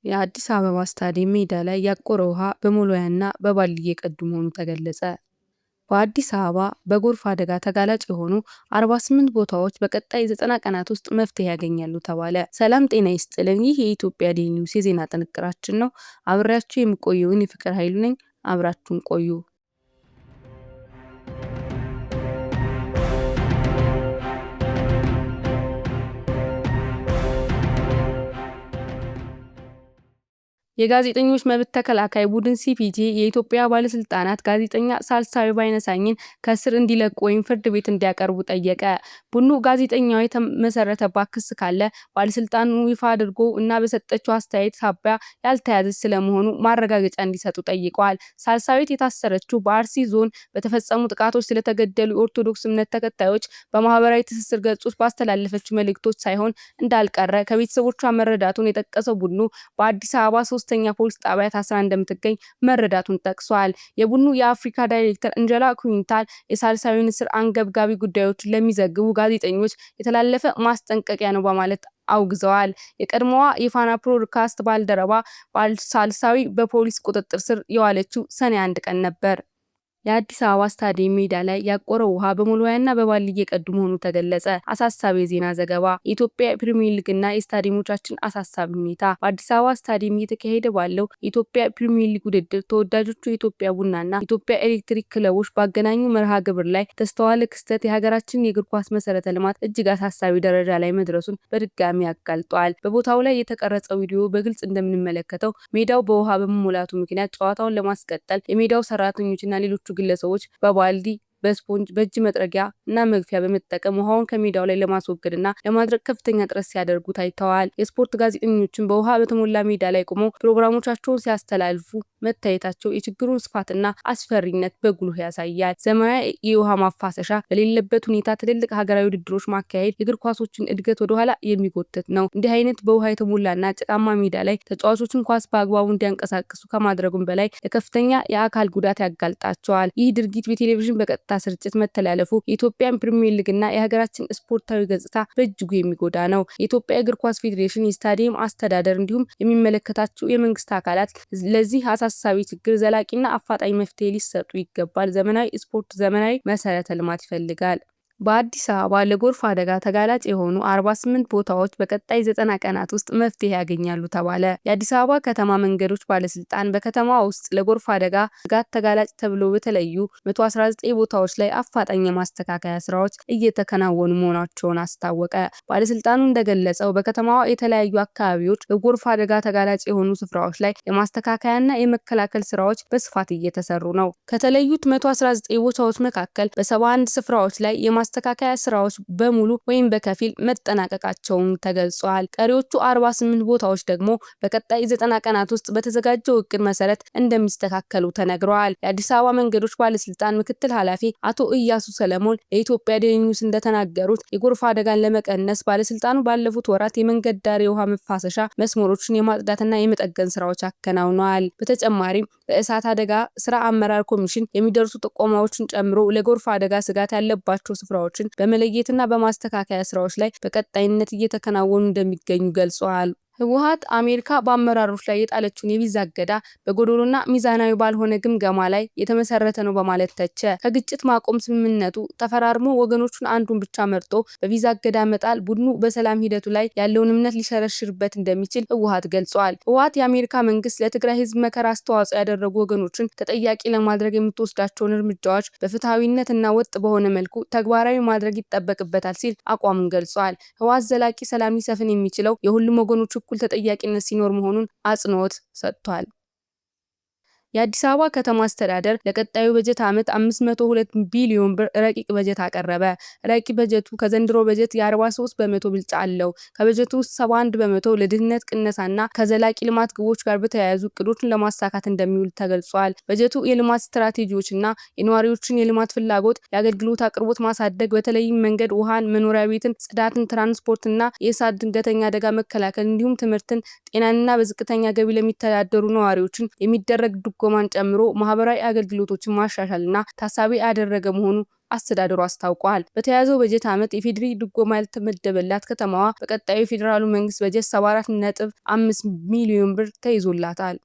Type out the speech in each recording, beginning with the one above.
የአዲስ አበባ ስታዲየም ሜዳ ላይ ያቆረ ውሃ በመሎያና በባልዲ እየቀዱ መሆኑ ተገለጸ። በአዲስ አበባ በጎርፍ አደጋ ተጋላጭ የሆኑ 48 ቦታዎች በቀጣይ 90 ቀናት ውስጥ መፍትሄ ያገኛሉ ተባለ። ሰላም ጤና ይስጥልን። ይህ የኢትዮጵያ ዴይሊ ኒውስ የዜና ጥንቅራችን ነው። አብሬያችሁ የምቆየውን የፍቅር ኃይሉ ነኝ። አብራችሁን ቆዩ። የጋዜጠኞች መብት ተከላካይ ቡድን ሲፒጄ የኢትዮጵያ ባለስልጣናት ጋዜጠኛ ሳልሳዊ ባይነሳኝን ከእስር እንዲለቁ ወይም ፍርድ ቤት እንዲያቀርቡ ጠየቀ። ቡድኑ ጋዜጠኛዋ የተመሰረተባት ክስ ካለ ባለስልጣኑ ይፋ አድርጎ እና በሰጠችው አስተያየት ሳቢያ ያልተያዘች ስለመሆኑ ማረጋገጫ እንዲሰጡ ጠይቀዋል። ሳልሳዊት የታሰረችው በአርሲ ዞን በተፈጸሙ ጥቃቶች ስለተገደሉ የኦርቶዶክስ እምነት ተከታዮች በማህበራዊ ትስስር ገጾች ባስተላለፈችው መልእክቶች ሳይሆን እንዳልቀረ ከቤተሰቦቿ መረዳቱን የጠቀሰው ቡድኑ በአዲስ አበባ ሶስተኛ ፖሊስ ጣቢያ ታስራ እንደምትገኝ መረዳቱን ጠቅሷል። የቡድኑ የአፍሪካ ዳይሬክተር እንጀላ ኩዊንታል የሳልሳዊን እስር አንገብጋቢ ጉዳዮችን ለሚዘግቡ ጋዜጠኞች የተላለፈ ማስጠንቀቂያ ነው በማለት አውግዘዋል። የቀድሞዋ የፋና ብሮድካስት ባልደረባ ሳልሳዊ በፖሊስ ቁጥጥር ስር የዋለችው ሰኔ 1 ቀን ነበር። የአዲስ አበባ ስታዲየም ሜዳ ላይ ያቆረው ውሃ በመሎያና በባልዲ እየቀዱ መሆኑ ተገለጸ። አሳሳቢ የዜና ዘገባ። የኢትዮጵያ ፕሪሚየር ሊግና የስታዲየሞቻችን አሳሳቢ ሁኔታ። በአዲስ አበባ ስታዲየም እየተካሄደ ባለው የኢትዮጵያ ፕሪሚየር ሊግ ውድድር ተወዳጆቹ የኢትዮጵያ ቡናና ኢትዮጵያ ኤሌክትሪክ ክለቦች ባገናኙ መርሃ ግብር ላይ ተስተዋለ ክስተት የሀገራችን የእግር ኳስ መሰረተ ልማት እጅግ አሳሳቢ ደረጃ ላይ መድረሱን በድጋሚ አጋልጧል። በቦታው ላይ የተቀረጸው ቪዲዮ በግልጽ እንደምንመለከተው ሜዳው በውሃ በመሞላቱ ምክንያት ጨዋታውን ለማስቀጠል የሜዳው ሰራተኞችና ሌሎች ግለሰቦች በባልዲ በስፖንጅ በእጅ መጥረጊያ እና መግፊያ በመጠቀም ውሃውን ከሜዳው ላይ ለማስወገድና ለማድረቅ ከፍተኛ ጥረት ሲያደርጉ ታይተዋል። የስፖርት ጋዜጠኞችን በውሃ በተሞላ ሜዳ ላይ ቆመው ፕሮግራሞቻቸውን ሲያስተላልፉ መታየታቸው የችግሩን ስፋትና አስፈሪነት በጉልህ ያሳያል። ዘመናዊ የውሃ ማፋሰሻ በሌለበት ሁኔታ ትልልቅ ሀገራዊ ውድድሮች ማካሄድ የእግር ኳሶችን እድገት ወደኋላ የሚጎትት ነው። እንዲህ አይነት በውሃ የተሞላና ጭቃማ ሜዳ ላይ ተጫዋቾችን ኳስ በአግባቡ እንዲያንቀሳቅሱ ከማድረጉም በላይ ለከፍተኛ የአካል ጉዳት ያጋልጣቸዋል። ይህ ድርጊት በቴሌቪዥን በቀጥታ ስርጭት መተላለፉ የኢትዮጵያን ፕሪሚየር ሊግና የሀገራችን ስፖርታዊ ገጽታ በእጅጉ የሚጎዳ ነው። የኢትዮጵያ እግር ኳስ ፌዴሬሽን፣ የስታዲየም አስተዳደር እንዲሁም የሚመለከታቸው የመንግስት አካላት ለዚህ አሳሳቢ ችግር ዘላቂና አፋጣኝ መፍትሄ ሊሰጡ ይገባል። ዘመናዊ ስፖርት ዘመናዊ መሰረተ ልማት ይፈልጋል። በአዲስ አበባ ለጎርፍ አደጋ ተጋላጭ የሆኑ 48 ቦታዎች በቀጣይ 90 ቀናት ውስጥ መፍትሄ ያገኛሉ ተባለ። የአዲስ አበባ ከተማ መንገዶች ባለስልጣን በከተማዋ ውስጥ ለጎርፍ አደጋ ስጋት ተጋላጭ ተብሎ በተለዩ 119 ቦታዎች ላይ አፋጣኝ የማስተካከያ ስራዎች እየተከናወኑ መሆናቸውን አስታወቀ። ባለስልጣኑ እንደገለጸው በከተማዋ የተለያዩ አካባቢዎች ለጎርፍ አደጋ ተጋላጭ የሆኑ ስፍራዎች ላይ የማስተካከያና የመከላከል ስራዎች በስፋት እየተሰሩ ነው። ከተለዩት 119 ቦታዎች መካከል በ71 ስፍራዎች ላይ ማስተካከያ ስራዎች በሙሉ ወይም በከፊል መጠናቀቃቸውን ተገልጿል። ቀሪዎቹ 48 ቦታዎች ደግሞ በቀጣይ 90 ቀናት ውስጥ በተዘጋጀው እቅድ መሰረት እንደሚስተካከሉ ተነግረዋል። የአዲስ አበባ መንገዶች ባለስልጣን ምክትል ኃላፊ አቶ ኢያሱ ሰለሞን ለኢትዮጵያ ዴይሊ ኒውስ እንደተናገሩት የጎርፍ አደጋን ለመቀነስ ባለስልጣኑ ባለፉት ወራት የመንገድ ዳር የውሃ መፋሰሻ መስመሮችን የማጽዳትና የመጠገን ስራዎች አከናውነዋል። በተጨማሪም በእሳት አደጋ ስራ አመራር ኮሚሽን የሚደርሱ ጥቆማዎችን ጨምሮ ለጎርፍ አደጋ ስጋት ያለባቸው ስፍራዎችን በመለየትና በማስተካከያ ስራዎች ላይ በቀጣይነት እየተከናወኑ እንደሚገኙ ገልጸዋል። ህወሓት አሜሪካ በአመራሮች ላይ የጣለችውን የቪዛ እገዳ በጎዶሎና ሚዛናዊ ባልሆነ ግምገማ ላይ የተመሰረተ ነው በማለት ተቸ። ከግጭት ማቆም ስምምነቱ ተፈራርሞ ወገኖቹን አንዱን ብቻ መርጦ በቪዛ እገዳ መጣል ቡድኑ በሰላም ሂደቱ ላይ ያለውን እምነት ሊሸረሽርበት እንደሚችል ህወሓት ገልጿል። ህወሓት የአሜሪካ መንግስት ለትግራይ ህዝብ መከራ አስተዋጽኦ ያደረጉ ወገኖችን ተጠያቂ ለማድረግ የምትወስዳቸውን እርምጃዎች በፍትሐዊነት እና ወጥ በሆነ መልኩ ተግባራዊ ማድረግ ይጠበቅበታል ሲል አቋሙን ገልጿል። ህወሓት ዘላቂ ሰላም ሊሰፍን የሚችለው የሁሉም ወገኖች እኩል ተጠያቂነት ሲኖር መሆኑን አጽንኦት ሰጥቷል። የአዲስ አበባ ከተማ አስተዳደር ለቀጣዩ በጀት ዓመት 502 ቢሊዮን ብር ረቂቅ በጀት አቀረበ። ረቂቅ በጀቱ ከዘንድሮ በጀት የ43 በመቶ ብልጫ አለው። ከበጀቱ ውስጥ 71 በመቶ ለድህነት ቅነሳና ከዘላቂ ልማት ግቦች ጋር በተያያዙ እቅዶችን ለማሳካት እንደሚውል ተገልጿል። በጀቱ የልማት ስትራቴጂዎችና የነዋሪዎችን የልማት ፍላጎት፣ የአገልግሎት አቅርቦት ማሳደግ፣ በተለይም መንገድ፣ ውሃን፣ መኖሪያ ቤትን፣ ጽዳትን፣ ትራንስፖርትና የእሳት ድንገተኛ አደጋ መከላከል እንዲሁም ትምህርትን፣ ጤናንና በዝቅተኛ ገቢ ለሚተዳደሩ ነዋሪዎችን የሚደረግ ድጎማን ጨምሮ ማህበራዊ አገልግሎቶችን ማሻሻልና ታሳቢ ያደረገ መሆኑ አስተዳደሩ አስታውቋል። በተያያዘው በጀት ዓመት የፌዴሪ ድጎማ ያልተመደበላት ከተማዋ በቀጣዩ የፌዴራሉ መንግስት በጀት 74.5 ሚሊዮን ብር ተይዞላታል።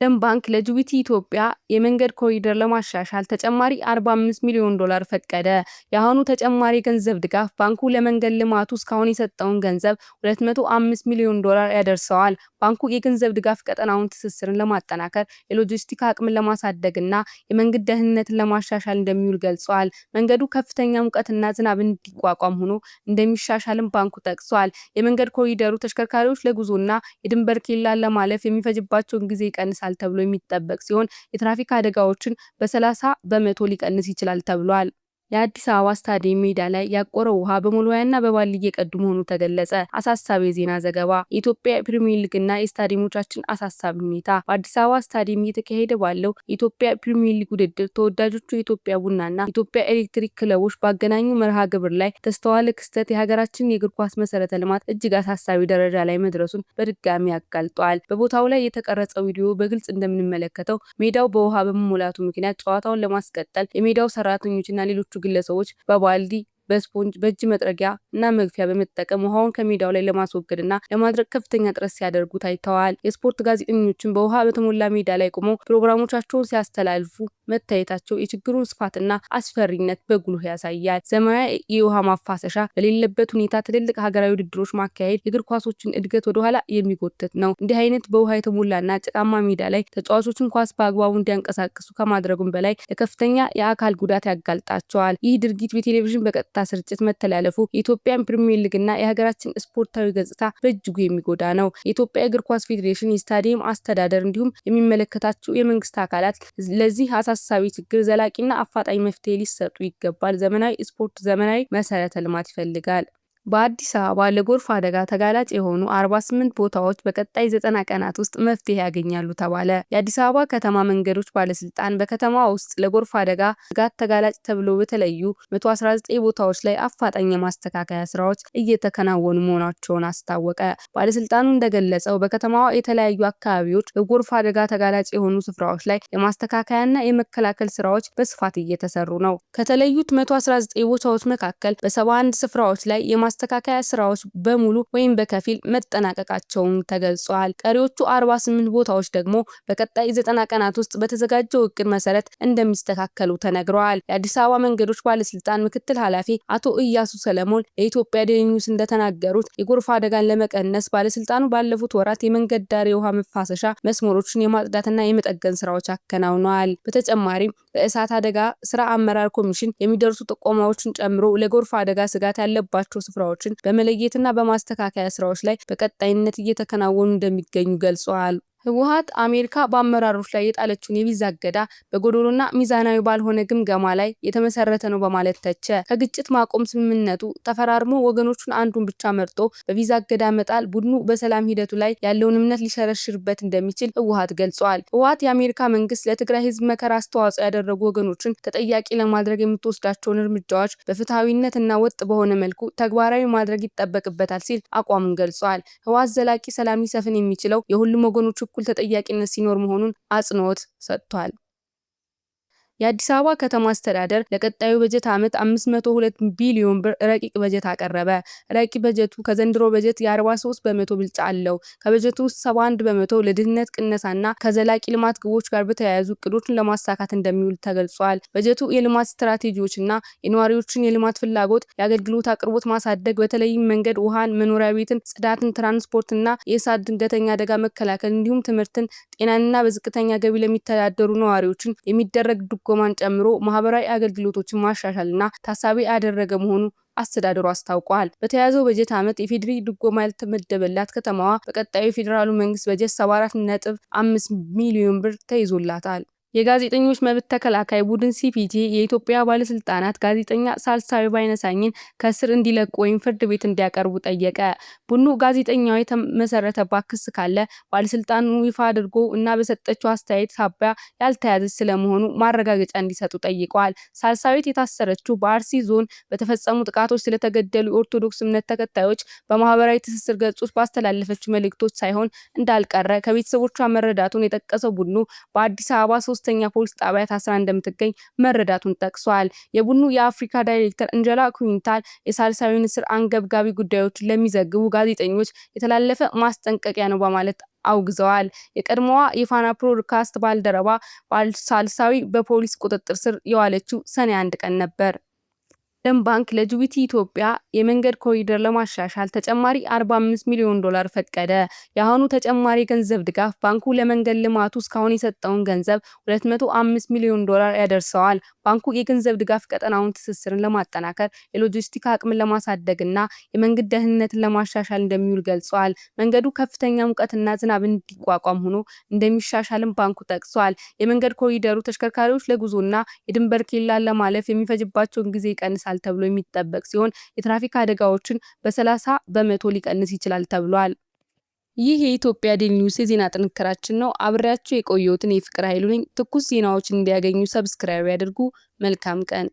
ዓለም ባንክ ለጅቡቲ ኢትዮጵያ የመንገድ ኮሪደር ለማሻሻል ተጨማሪ $45 ሚሊዮን ፈቀደ። የአሁኑ ተጨማሪ የገንዘብ ድጋፍ ባንኩ ለመንገድ ልማቱ እስካሁን የሰጠውን ገንዘብ $205 ሚሊዮን ያደርሰዋል። ባንኩ የገንዘብ ድጋፍ ቀጠናውን ትስስርን ለማጠናከር፣ የሎጂስቲክ አቅምን ለማሳደግና የመንገድ ደህንነትን ለማሻሻል እንደሚውል ገልጿል። መንገዱ ከፍተኛ ሙቀትና ዝናብ እንዲቋቋም ሆኖ እንደሚሻሻልም ባንኩ ጠቅሷል። የመንገድ ኮሪደሩ ተሽከርካሪዎች ለጉዞና የድንበር ኬላን ለማለፍ የሚፈጅባቸውን ጊዜ ይቀንሳል ተብሎ የሚጠበቅ ሲሆን የትራፊክ አደጋዎችን በ30 በመቶ ሊቀንስ ይችላል ተብሏል። የአዲስ አበባ ስታዲየም ሜዳ ላይ ያቆረው ውሃ በመልዋያና በባሊ እየቀዱ መሆኑ ተገለጸ። አሳሳቢ የዜና ዘገባ። የኢትዮጵያ ፕሪሚየር ሊግና የስታዲየሞቻችን አሳሳቢ ሁኔታ። በአዲስ አበባ ስታዲየም እየተካሄደ ባለው የኢትዮጵያ ፕሪሚየር ሊግ ውድድር ተወዳጆቹ የኢትዮጵያ ቡናና የኢትዮጵያ ኤሌክትሪክ ክለቦች ባገናኙ መርሃ ግብር ላይ ተስተዋለ ክስተት የሀገራችን የእግር ኳስ መሰረተ ልማት እጅግ አሳሳቢ ደረጃ ላይ መድረሱን በድጋሚ አጋልጧል። በቦታው ላይ የተቀረጸው ቪዲዮ በግልጽ እንደምንመለከተው ሜዳው በውሃ በመሞላቱ ምክንያት ጨዋታውን ለማስቀጠል የሜዳው ሰራተኞችና ሌሎቹ ግለሰቦች በባልዲ፣ በስፖንጅ፣ በእጅ መጥረጊያ እና መግፊያ በመጠቀም ውሃውን ከሜዳው ላይ ለማስወገድና ለማድረቅ ከፍተኛ ጥረት ሲያደርጉ ታይተዋል። የስፖርት ጋዜጠኞችን በውሃ በተሞላ ሜዳ ላይ ቆመው ፕሮግራሞቻቸውን ሲያስተላልፉ መታየታቸው የችግሩን ስፋትና አስፈሪነት በጉልህ ያሳያል። ዘመናዊ የውሃ ማፋሰሻ በሌለበት ሁኔታ ትልልቅ ሀገራዊ ውድድሮች ማካሄድ የእግር ኳሶችን እድገት ወደኋላ የሚጎትት ነው። እንዲህ አይነት በውሃ የተሞላና ጭቃማ ሜዳ ላይ ተጫዋቾችን ኳስ በአግባቡ እንዲያንቀሳቅሱ ከማድረጉም በላይ ለከፍተኛ የአካል ጉዳት ያጋልጣቸዋል። ይህ ድርጊት በቴሌቪዥን በቀጥታ ስርጭት መተላለፉ የኢትዮጵያን ፕሪሚየር ሊግና የሀገራችን ስፖርታዊ ገጽታ በእጅጉ የሚጎዳ ነው። የኢትዮጵያ እግር ኳስ ፌዴሬሽን፣ የስታዲየም አስተዳደር እንዲሁም የሚመለከታቸው የመንግስት አካላት ለዚህ አሳሳቢ ችግር ዘላቂና አፋጣኝ መፍትሄ ሊሰጡ ይገባል። ዘመናዊ ስፖርት ዘመናዊ መሰረተ ልማት ይፈልጋል። በአዲስ አበባ ለጎርፍ አደጋ ተጋላጭ የሆኑ 48 ቦታዎች በቀጣይ 90 ቀናት ውስጥ መፍትሄ ያገኛሉ ተባለ። የአዲስ አበባ ከተማ መንገዶች ባለስልጣን በከተማዋ ውስጥ ለጎርፍ አደጋ ስጋት ተጋላጭ ተብሎ በተለዩ 119 ቦታዎች ላይ አፋጣኝ የማስተካከያ ስራዎች እየተከናወኑ መሆናቸውን አስታወቀ። ባለስልጣኑ እንደገለጸው በከተማዋ የተለያዩ አካባቢዎች ለጎርፍ አደጋ ተጋላጭ የሆኑ ስፍራዎች ላይ የማስተካከያና የመከላከል ስራዎች በስፋት እየተሰሩ ነው። ከተለዩት 119 ቦታዎች መካከል በ71 ስፍራዎች ላይ ማስተካከያ ስራዎች በሙሉ ወይም በከፊል መጠናቀቃቸውን ተገልጿል። ቀሪዎቹ 48 ቦታዎች ደግሞ በቀጣይ 90 ቀናት ውስጥ በተዘጋጀው እቅድ መሰረት እንደሚስተካከሉ ተነግረዋል። የአዲስ አበባ መንገዶች ባለስልጣን ምክትል ኃላፊ አቶ እያሱ ሰለሞን ለኢትዮጵያ ዴይሊ ኒውስ እንደተናገሩት የጎርፍ አደጋን ለመቀነስ ባለስልጣኑ ባለፉት ወራት የመንገድ ዳር የውሃ መፋሰሻ መስመሮችን የማጽዳትና የመጠገን ስራዎች አከናውነዋል። በተጨማሪም በእሳት አደጋ ስራ አመራር ኮሚሽን የሚደርሱ ጥቆማዎችን ጨምሮ ለጎርፍ አደጋ ስጋት ያለባቸው ስፍራዎችን በመለየትና በማስተካከያ ስራዎች ላይ በቀጣይነት እየተከናወኑ እንደሚገኙ ገልጸዋል። ህወሓት አሜሪካ በአመራሮች ላይ የጣለችውን የቪዛ እገዳ በጎዶሎና ሚዛናዊ ባልሆነ ግምገማ ላይ የተመሰረተ ነው በማለት ተቸ። ከግጭት ማቆም ስምምነቱ ተፈራርሞ ወገኖቹን አንዱን ብቻ መርጦ በቪዛ እገዳ መጣል ቡድኑ በሰላም ሂደቱ ላይ ያለውን እምነት ሊሸረሽርበት እንደሚችል ህወሓት ገልጿል። ህወሓት የአሜሪካ መንግስት ለትግራይ ህዝብ መከራ አስተዋጽኦ ያደረጉ ወገኖችን ተጠያቂ ለማድረግ የምትወስዳቸውን እርምጃዎች በፍትሐዊነትና ወጥ በሆነ መልኩ ተግባራዊ ማድረግ ይጠበቅበታል ሲል አቋሙን ገልጿል። ህወሓት ዘላቂ ሰላም ሊሰፍን የሚችለው የሁሉም ወገኖች እኩል ተጠያቂነት ሲኖር መሆኑን አጽንኦት ሰጥቷል። የአዲስ አበባ ከተማ አስተዳደር ለቀጣዩ በጀት ዓመት 502 ቢሊዮን ብር ረቂቅ በጀት አቀረበ። ረቂቅ በጀቱ ከዘንድሮ በጀት የ43 በመቶ ብልጫ አለው። ከበጀቱ ውስጥ 71 በመቶ ለድህነት ቅነሳና ከዘላቂ ልማት ግቦች ጋር በተያያዙ እቅዶችን ለማሳካት እንደሚውል ተገልጿል። በጀቱ የልማት ስትራቴጂዎችና የነዋሪዎችን የልማት ፍላጎት፣ የአገልግሎት አቅርቦት ማሳደግ፣ በተለይም መንገድ፣ ውሃን፣ መኖሪያ ቤትን፣ ጽዳትን፣ ትራንስፖርትና የእሳት ድንገተኛ አደጋ መከላከል እንዲሁም ትምህርትን፣ ጤናንና በዝቅተኛ ገቢ ለሚተዳደሩ ነዋሪዎችን የሚደረግ ድጎማን ጨምሮ ማህበራዊ አገልግሎቶችን ማሻሻልና ታሳቢ ያደረገ መሆኑ አስተዳደሩ አስታውቋል። በተያያዘው በጀት ዓመት የፌዴሪ ድጎማ ያልተመደበላት ከተማዋ በቀጣዩ የፌዴራሉ መንግስት በጀት 74.5 ሚሊዮን ብር ተይዞላታል። የጋዜጠኞች መብት ተከላካይ ቡድን ሲፒጄ የኢትዮጵያ ባለስልጣናት ጋዜጠኛ ሳልሳዊ ባይነሳኝን ከእስር እንዲለቁ ወይም ፍርድ ቤት እንዲያቀርቡ ጠየቀ። ቡድኑ ጋዜጠኛዋ የተመሰረተባት ክስ ካለ ባለስልጣኑ ይፋ አድርጎ እና በሰጠችው አስተያየት ሳቢያ ያልተያዘች ስለመሆኑ ማረጋገጫ እንዲሰጡ ጠይቀዋል። ሳልሳዊት የታሰረችው በአርሲ ዞን በተፈጸሙ ጥቃቶች ስለተገደሉ የኦርቶዶክስ እምነት ተከታዮች በማህበራዊ ትስስር ገጾች ባስተላለፈችው መልእክቶች ሳይሆን እንዳልቀረ ከቤተሰቦቿ መረዳቱን የጠቀሰው ቡድኑ በአዲስ አበባ 3ኛ ፖሊስ ጣቢያ ታስራ እንደምትገኝ መረዳቱን ጠቅሷል። የቡድኑ የአፍሪካ ዳይሬክተር አንጀላ ኩዊንታል የሳልሳዊን እስር አንገብጋቢ ጉዳዮችን ለሚዘግቡ ጋዜጠኞች የተላለፈ ማስጠንቀቂያ ነው በማለት አውግዘዋል። የቀድሞዋ የፋና ብሮድካስት ባልደረባ ሳልሳዊ በፖሊስ ቁጥጥር ስር የዋለችው ሰኔ 1 ቀን ነበር። ዓለም ባንክ ለጅቡቲ ኢትዮጵያ የመንገድ ኮሪደር ለማሻሻል ተጨማሪ $45 ሚሊዮን ፈቀደ። የአሁኑ ተጨማሪ ገንዘብ ድጋፍ ባንኩ ለመንገድ ልማቱ እስካሁን የሰጠውን ገንዘብ $205 ሚሊዮን ያደርሰዋል። ባንኩ የገንዘብ ድጋፍ ቀጠናውን ትስስርን ለማጠናከር፣ የሎጂስቲክ አቅምን ለማሳደግና የመንገድ ደህንነትን ለማሻሻል እንደሚውል ገልጿል። መንገዱ ከፍተኛ ሙቀትና ዝናብ እንዲቋቋም ሆኖ እንደሚሻሻልም ባንኩ ጠቅሷል። የመንገድ ኮሪደሩ ተሽከርካሪዎች ለጉዞና የድንበር ኬላን ለማለፍ የሚፈጅባቸውን ጊዜ ይቀንሳል ተብሎ የሚጠበቅ ሲሆን የትራፊክ አደጋዎችን በ30 በመቶ ሊቀንስ ይችላል ተብሏል። ይህ የኢትዮጵያ ዴይሊ ኒውስ የዜና ጥንክራችን ነው። አብሬያችሁ የቆየሁትን የፍቅር ኃይሉ ነኝ። ትኩስ ዜናዎችን እንዲያገኙ ሰብስክራይብ ያድርጉ። መልካም ቀን